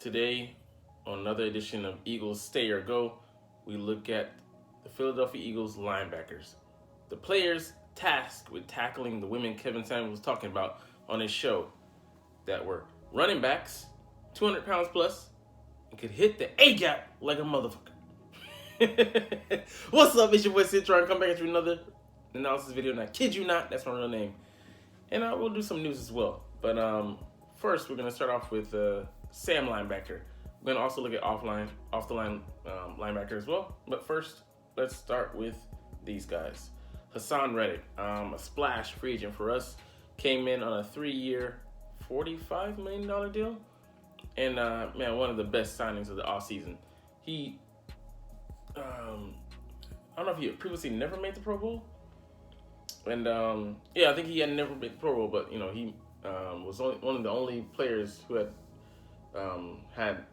Today, on another edition of Eagles Stay or Go, we look at the Philadelphia Eagles linebackers, the players tasked with tackling the women Kevin Samuels was talking about on his show that were running backs, 200 pounds plus, and could hit the A gap like a motherfucker. What's up? It's your boy Cintron. Come back at you another analysis video. And I kid you not, that's my real name. And we'll do some news as well. But first, we're going to start off with Sam linebacker. We're going to also look at off the line linebacker as well. But first, let's start with these guys. Haason Reddick, a splash free agent for us, came in on a 3-year, $45 million deal. And, man, one of the best signings of the offseason. He, I don't know if he previously never made the Pro Bowl. And, I think he had never made the Pro Bowl, but, he was one of the only players who had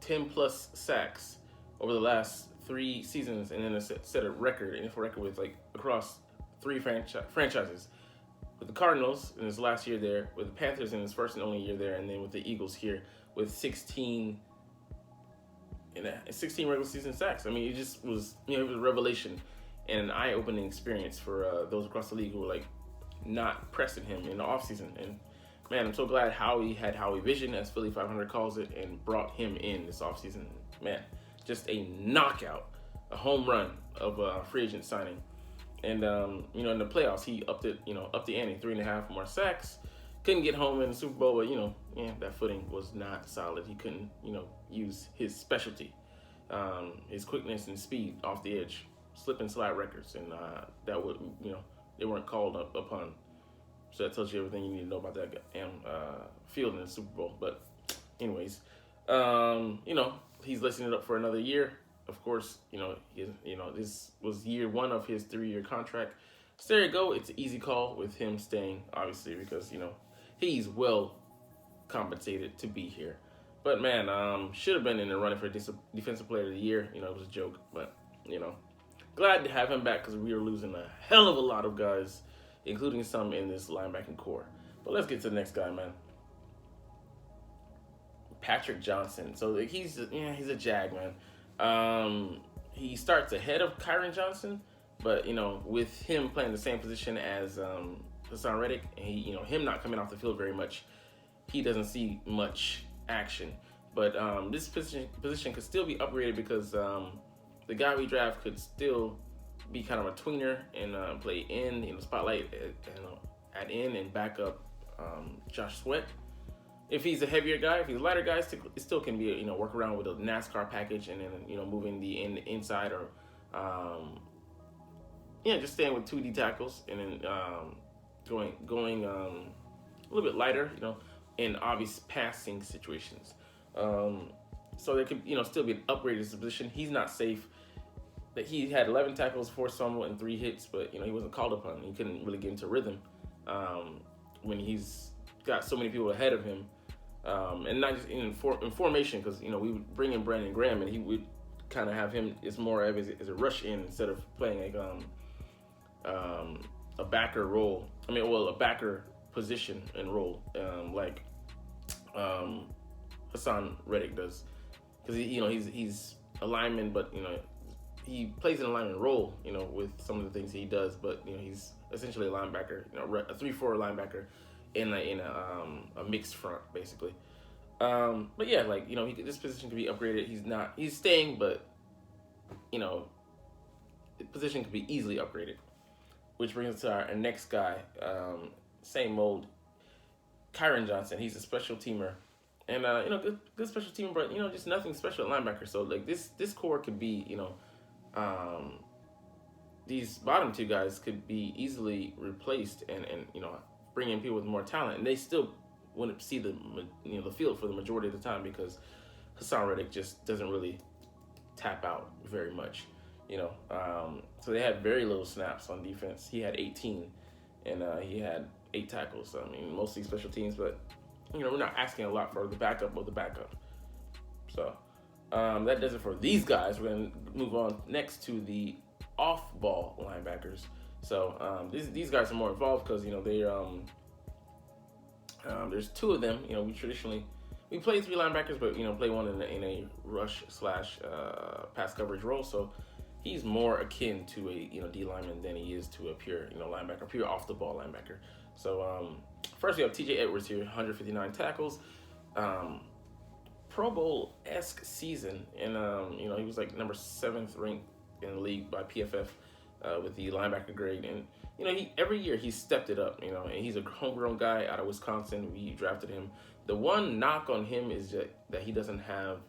10-plus sacks over the last 3 seasons, and then set a record, NFL record with, across 3 franchises. With the Cardinals in his last year there, with the Panthers in his first and only year there, and then with the Eagles here with 16 regular season sacks. I mean, it just was, it was a revelation and an eye-opening experience for those across the league who were, not pressing him in the offseason. And, man, I'm so glad Howie had Howie Vision, as Philly 500 calls it, and brought him in this offseason. Man, just a knockout, a home run of a free agent signing. And, in the playoffs, he upped the ante, 3.5 more sacks. Couldn't get home in the Super Bowl, but, that footing was not solid. He couldn't, use his specialty, his quickness and speed off the edge, slip and slide records. And that would, they weren't called upon. So that tells you everything you need to know about that field in the Super Bowl. But anyways, he's listing it up for another year. Of course, this was year 1 of his 3-year contract. So there you go. It's an easy call with him staying, obviously, because, he's well compensated to be here. But, man, should have been in the running for Defensive Player of the Year. It was a joke. But, glad to have him back because we were losing a hell of a lot of guys, including some in this linebacking core. But let's get to the next guy, man. Patrick Johnson. So he's a Jag, man. He starts ahead of Kyron Johnson, but with him playing the same position as Haason Reddick, and him not coming off the field very much, he doesn't see much action. But this position could still be upgraded because the guy we draft could still be kind of a tweener and play in the spotlight at in and back up Josh Sweat. If he's a heavier guy, if he's a lighter guy, it still can be work around with a NASCAR package and then moving the inside or just staying with 2D tackles and then going a little bit lighter in obvious passing situations. So there could still be an upgrade in his position. He's not safe. That he had 11 tackles, 4 fumble, and 3 hits, but he wasn't called upon. He couldn't really get into rhythm when he's got so many people ahead of him, and not just in formation, because we would bring in Brandon Graham and he would kind of have him as more of as a rush in instead of playing a backer role. A backer position and role like Haason Reddick does, because he's a lineman, but he plays an alignment role, with some of the things he does, but he's essentially a linebacker, a 3-4 linebacker in a mixed front, basically. But yeah, this position could be upgraded. He's staying, but the position could be easily upgraded, which brings us to our next guy, same mold, Kyron Johnson. He's a special teamer, and good special teamer, but just nothing special at linebacker. So this core could be these bottom 2 guys could be easily replaced and bring in people with more talent, and they still wouldn't see the field for the majority of the time because Haason Reddick just doesn't really tap out very much, so they had very little snaps on defense. He had 18, and he had 8 tackles. So, mostly special teams, but we're not asking a lot for the backup of the backup. So that does it for these guys. We're going to move on next to the off-ball linebackers. So these guys are more involved because they there's 2 of them. we play three linebackers, but play one in a rush slash pass coverage role. So he's more akin to a D lineman than he is to a pure linebacker, pure off the ball linebacker. So first we have T.J. Edwards here, 159 tackles. Pro Bowl-esque season, and he was like number 7th ranked in the league by PFF with the linebacker grade, and he every year he stepped it up, and he's a homegrown guy out of Wisconsin. We drafted him. The one knock on him is that he doesn't have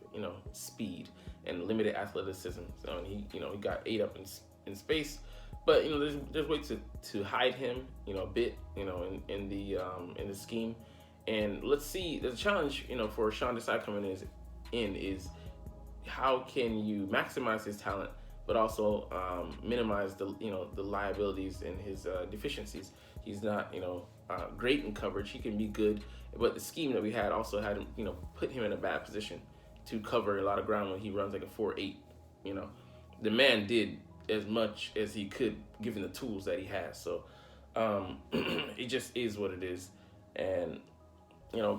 speed and limited athleticism. So he got ate up in space, but there's ways to hide him a bit in the scheme. And let's see, the challenge, for Sean Desai coming in is how can you maximize his talent, but also minimize the liabilities and his deficiencies. He's not, great in coverage. He can be good, but the scheme that we had also had him, put him in a bad position to cover a lot of ground when he runs like a 4.8. The man did as much as he could given the tools that he has. So it just is what it is. And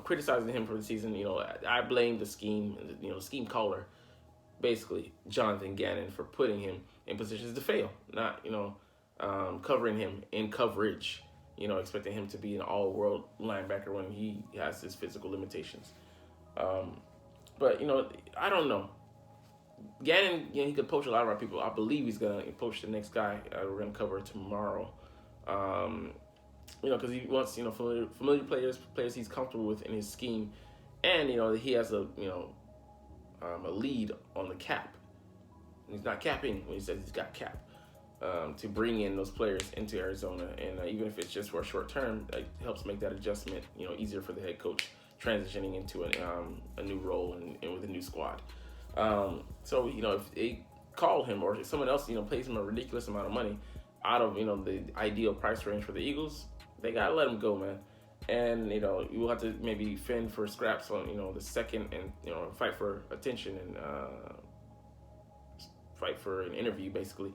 criticizing him for the season, I blame the scheme, the scheme caller, basically Jonathan Gannon, for putting him in positions to fail, not, covering him in coverage, expecting him to be an all-world linebacker when he has his physical limitations. But, I don't know. Gannon, he could poach a lot of our people. I believe he's going to poach the next guy we're going to cover tomorrow. Because he wants, familiar players he's comfortable with in his scheme, and he has a lead on the cap. He's not capping when he says he's got cap to bring in those players into Arizona, and even if it's just for a short term, it helps make that adjustment easier for the head coach transitioning into a new role and with a new squad. So if they call him or if someone else pays him a ridiculous amount of money out of the ideal price range for the Eagles, they gotta let him go, man. And you will have to maybe fend for scraps on the second, and fight for attention and fight for an interview basically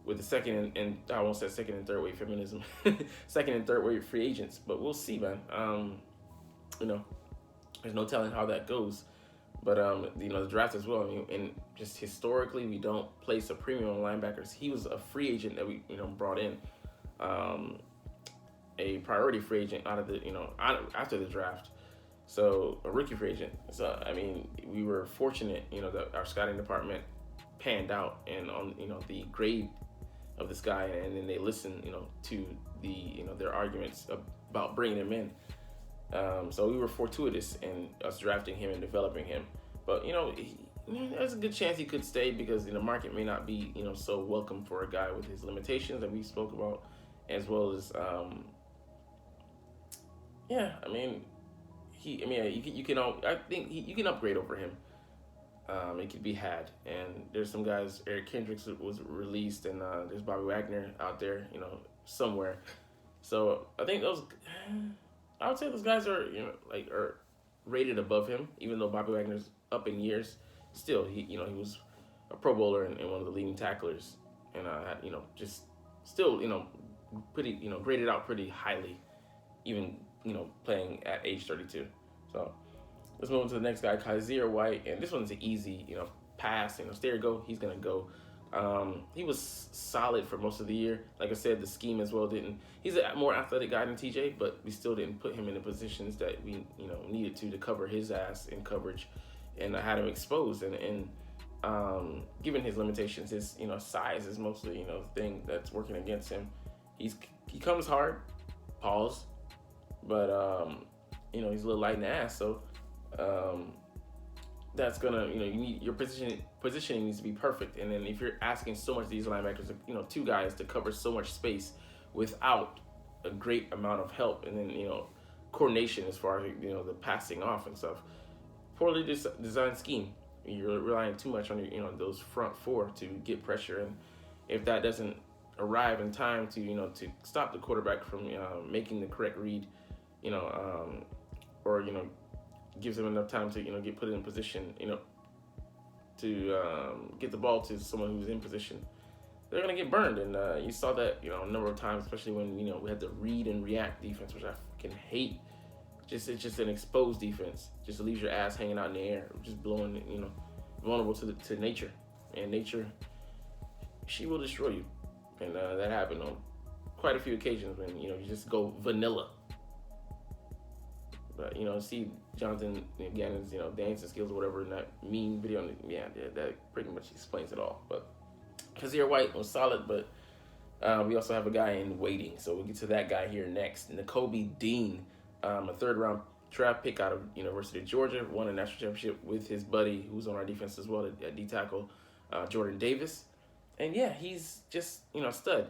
with the second and I won't say second and third wave feminism, second and third wave free agents. But we'll see, man. There's no telling how that goes. But the draft as well. I mean, and just historically, we don't place a premium on linebackers. He was a free agent that we brought in. A priority free agent out of the after the draft, so a rookie free agent. So I mean, we were fortunate that our scouting department panned out and on the grade of this guy, and then they listened to the their arguments about bringing him in. So we were fortuitous in us drafting him and developing him, but there's a good chance he could stay because the market may not be so welcome for a guy with his limitations that we spoke about, as well as I think you can upgrade over him. It could be had, and there's some guys. Eric Kendricks was released, and there's Bobby Wagner out there, somewhere. So I think I would say those guys are are rated above him, even though Bobby Wagner's up in years. Still, he was a Pro Bowler and one of the leading tacklers, and just still pretty graded out pretty highly, even playing at age 32. So let's move on to the next guy, Kaiser White, and this one's an easy pass. There you go, he's gonna go. He was solid for most of the year. Like I said, the scheme as well didn't. He's a more athletic guy than TJ, but we still didn't put him in the positions that we needed to cover his ass in coverage, and I had him exposed. And given his limitations, his size is mostly the thing that's working against him. He comes hard, pause, but he's a little light in the ass, so that's gonna you need your positioning needs to be perfect. And then if you're asking so much of these linebackers, two guys to cover so much space without a great amount of help, and then coordination as far as the passing off and stuff, poorly designed scheme. You're relying too much on your those front four to get pressure, and if that doesn't arrive in time to to stop the quarterback from making the correct read, or gives him enough time to get put in position, to get the ball to someone who's in position, they're gonna get burned. And you saw that a number of times, especially when we had the read and react defense, which I can hate. it's just an exposed defense. Just leaves your ass hanging out in the air, just blowing, vulnerable to nature. And nature, she will destroy you. And that happened on quite a few occasions when, you just go vanilla. But, see Jonathan Gannon's, dancing skills or whatever in that mean video. That pretty much explains it all. But Kazir White was solid, but we also have a guy in waiting. So we'll get to that guy here next. Nakobe Dean, a third-round draft pick out of University of Georgia, won a national championship with his buddy who's on our defense as well at D-tackle, Jordan Davis. And, yeah, he's just, a stud.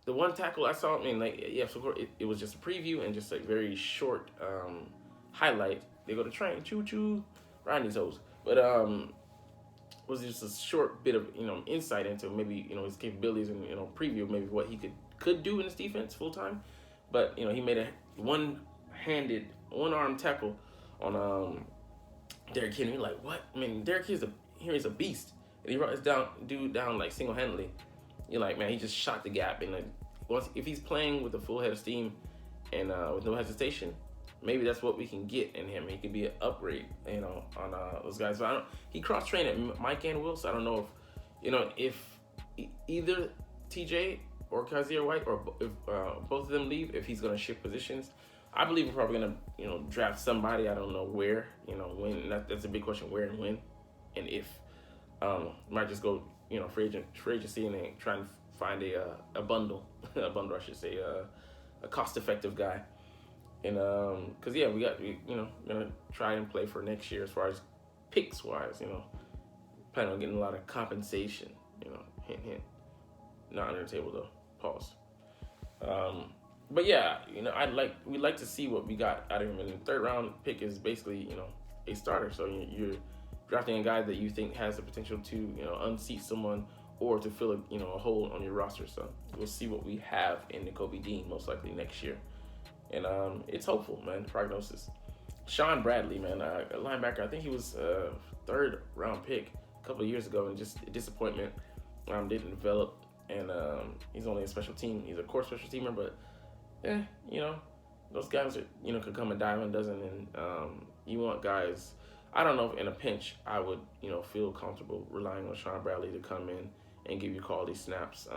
The one tackle I saw, so it was just a preview and just a very short highlight. They go to train, choo-choo, riding these hoes. But was just a short bit of, insight into maybe, his capabilities and, preview maybe what he could do in this defense full-time. But, he made a one-arm tackle on Derrick Henry. Like, what? Derrick Henry's a beast. And he brought his dude down like single-handedly. You're like, man, he just shot the gap. And if he's playing with a full head of steam and with no hesitation, maybe that's what we can get in him. He could be an upgrade, on those guys. But he cross-trained at Mike and Will, so I don't know if either TJ or Kazir White or if both of them leave, if he's going to shift positions. I believe we're probably going to, draft somebody. I don't know where, when. That's a big question, where and when and if. Might just go, free agency and then try and find a bundle, I should say, a cost-effective guy. And, because, we going to try and play for next year as far as picks-wise, planning on getting a lot of compensation, hint, hint. Not under the table, though. Pause. But, yeah, we'd like to see what we got out of him. And the third-round pick is basically, a starter. So you're drafting a guy that you think has the potential to, unseat someone or to fill a hole on your roster. So we'll see what we have in Nakobe Dean most likely next year. And it's hopeful, man, the prognosis. Sean Bradley, man, a linebacker. I think he was a third-round pick a couple of years ago, and just a disappointment. Didn't develop, and he's only a special team. He's a core special teamer, but, those guys are, could come a dime a dozen, and you want guys. I don't know if in a pinch I would, feel comfortable relying on Sean Bradley to come in and give you quality snaps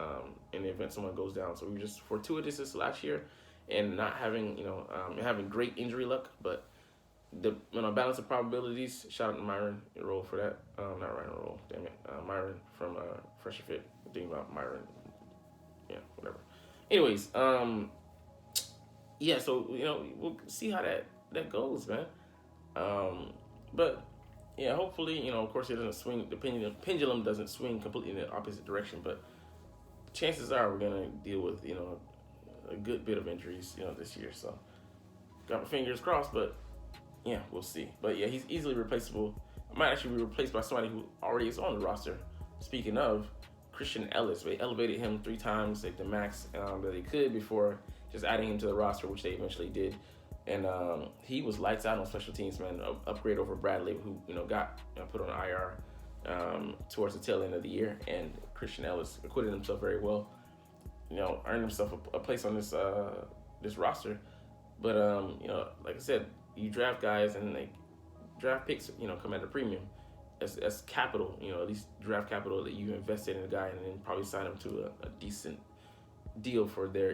in the event someone goes down. So we were just fortuitous this last year and not having, having great injury luck, but the balance of probabilities. Shout out to Myron Roll for that. Not Ryan Roll, damn it. Myron from Fresher Fit. Thinking about Myron. Yeah, whatever. Anyways, so we'll see how that goes, man. But yeah, hopefully, of course it doesn't swing. The pendulum doesn't swing completely in the opposite direction. But chances are we're gonna deal with a good bit of injuries this year. So got my fingers crossed, but yeah, we'll see. But yeah, he's easily replaceable. Might actually be replaced by somebody who already is on the roster. Speaking of Christian Ellis, they elevated him 3 times at the max that they could before just adding him to the roster, which they eventually did. And he was lights out on special teams, man. Upgrade over Bradley, who got put on IR towards the tail end of the year. And Christian Ellis acquitted himself very well. Earned himself a place on this roster. But like I said, you draft guys and draft picks, come at a premium. As capital, at least draft capital that you invested in a guy, and then probably sign him to a decent deal for their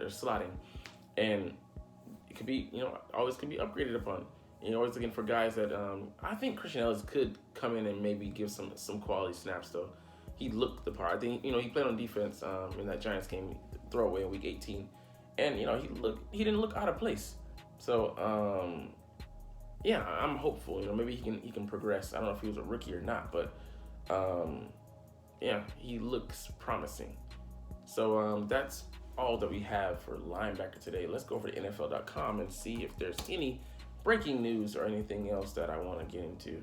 slotting. And it could be, always can be upgraded upon. You're always looking for guys that I think Christian Ellis could come in and maybe give some quality snaps, though. He looked the part. I think, he played on defense in that Giants game, throwaway in week 18. And, he didn't look out of place. So, yeah, I'm hopeful. Maybe he can progress. I don't know if he was a rookie or not, but, yeah, he looks promising. So that's all that we have for linebacker today. Let's go over to NFL.com and see if there's any breaking news or anything else that I want to get into.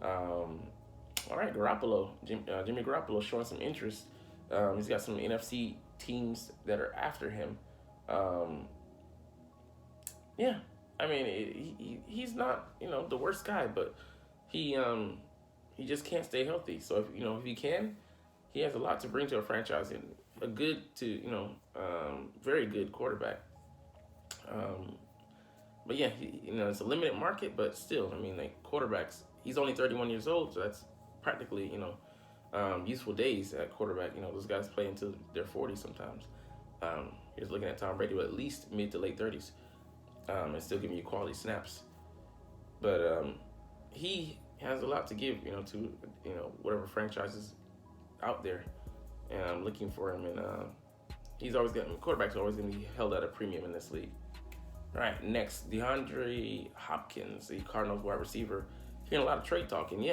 All right, Garoppolo. Jimmy Garoppolo showing some interest. He's got some NFC teams that are after him. Yeah, I mean, he's not, the worst guy, but he just can't stay healthy. So if he can, he has a lot to bring to a franchise, and a good to very good quarterback. But yeah, it's a limited market, but still, I mean, like quarterbacks, he's only 31 years old, so that's practically, useful days at quarterback. Those guys play until they're 40 sometimes. You're looking at Tom Brady with at least mid to late 30s, and still giving you quality snaps. But he has a lot to give, to whatever franchises out there, and I'm looking for him. And he's always getting quarterbacks are always going to be held at a premium in this league. All right, next, DeAndre Hopkins, the Cardinals wide receiver. Hearing a lot of trade talk, and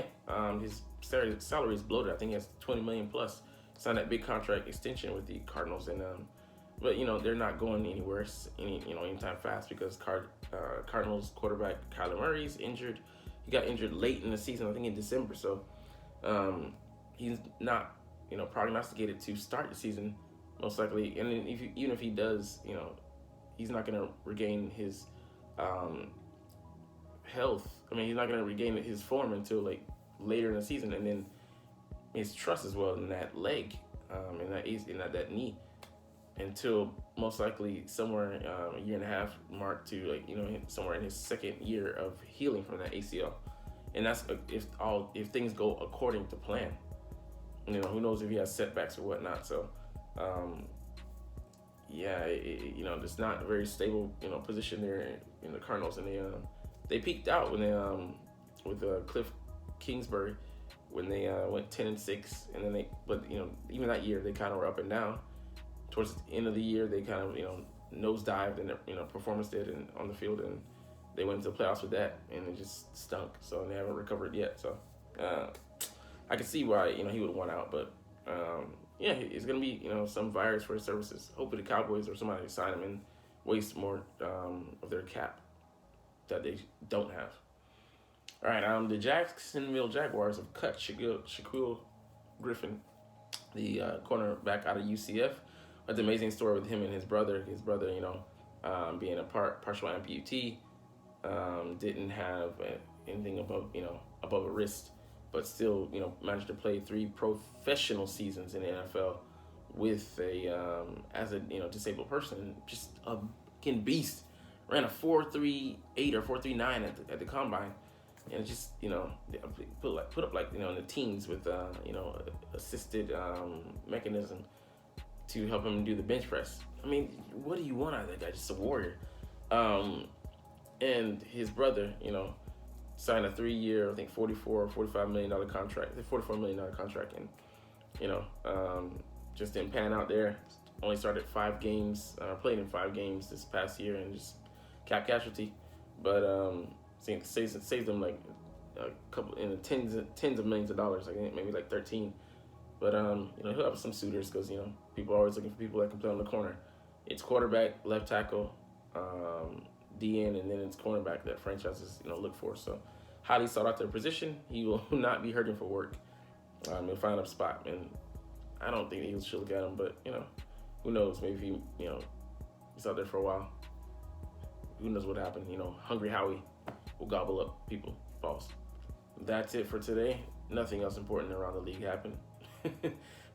his salary is bloated. I think he has $20 million plus. Signed that big contract extension with the Cardinals, and but they're not going anywhere anytime fast because Cardinals quarterback Kyler Murray's injured. He got injured late in the season, I think in December. So he's not prognosticated to start the season most likely. And even if he does, he's not going to regain his health. I mean, he's not going to regain his form until like later in the season, and then his trust as well in that leg, in that knee, until most likely somewhere a year and a half mark to somewhere in his second year of healing from that ACL, and that's if things go according to plan. Who knows if he has setbacks or whatnot. So, it's not a very stable position there in the Cardinals, and they peaked out when they with Cliff Kingsbury when they went 10-6, and then even that year they kind of were up and down. Towards the end of the year, they kind of nosedived, and performance did and on the field, and they went into the playoffs with that, and it just stunk. So they haven't recovered yet. So I can see why he would want out, but it's gonna be some virus for his services. Hopefully the Cowboys or somebody sign him and waste more of their cap that they don't have. All right, the Jacksonville Jaguars have cut Shaquille Griffin, the cornerback out of UCF. That's an amazing story with him and his brother. His brother, being a partial amputee, didn't have anything above a wrist, but still, managed to play 3 professional seasons in the NFL with as a disabled person. Just a fucking beast. Ran a 4.38 or 4.39 at the combine, and just put up in the teens with assisted mechanism to help him do the bench press. I mean, what do you want out of that guy? Just a warrior. And his brother, signed a 3-year, I think $45 million contract. $44 million contract, and just didn't pan out there. Only started 5 games, played in 5 games this past year, and just cap casualty. But saved them like a couple in the tens of millions of dollars. I think maybe like 13. But he'll have some suitors because people are always looking for people that can play on the corner. It's quarterback, left tackle, DN, and then it's cornerback that franchises look for. So highly sought out their position. He will not be hurting for work. He'll find a spot, and I don't think the Eagles should look at him. But who knows? Maybe he's out there for a while. Who knows what happened? Hungry Howie will gobble up people. Balls. That's it for today. Nothing else important around the league happened.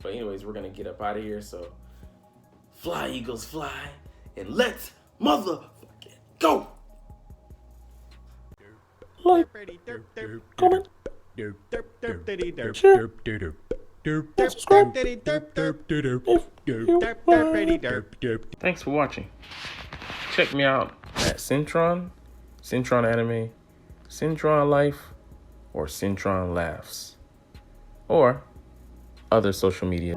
But anyways, we're gonna get up out of here. So fly, Eagles, fly, and let's motherfucking go. Like, comment, share, and subscribe if you Thanks for watching. Check me out at Cintron, Cintron Anime, Cintron Life, or Cintron Laughs, or other social media.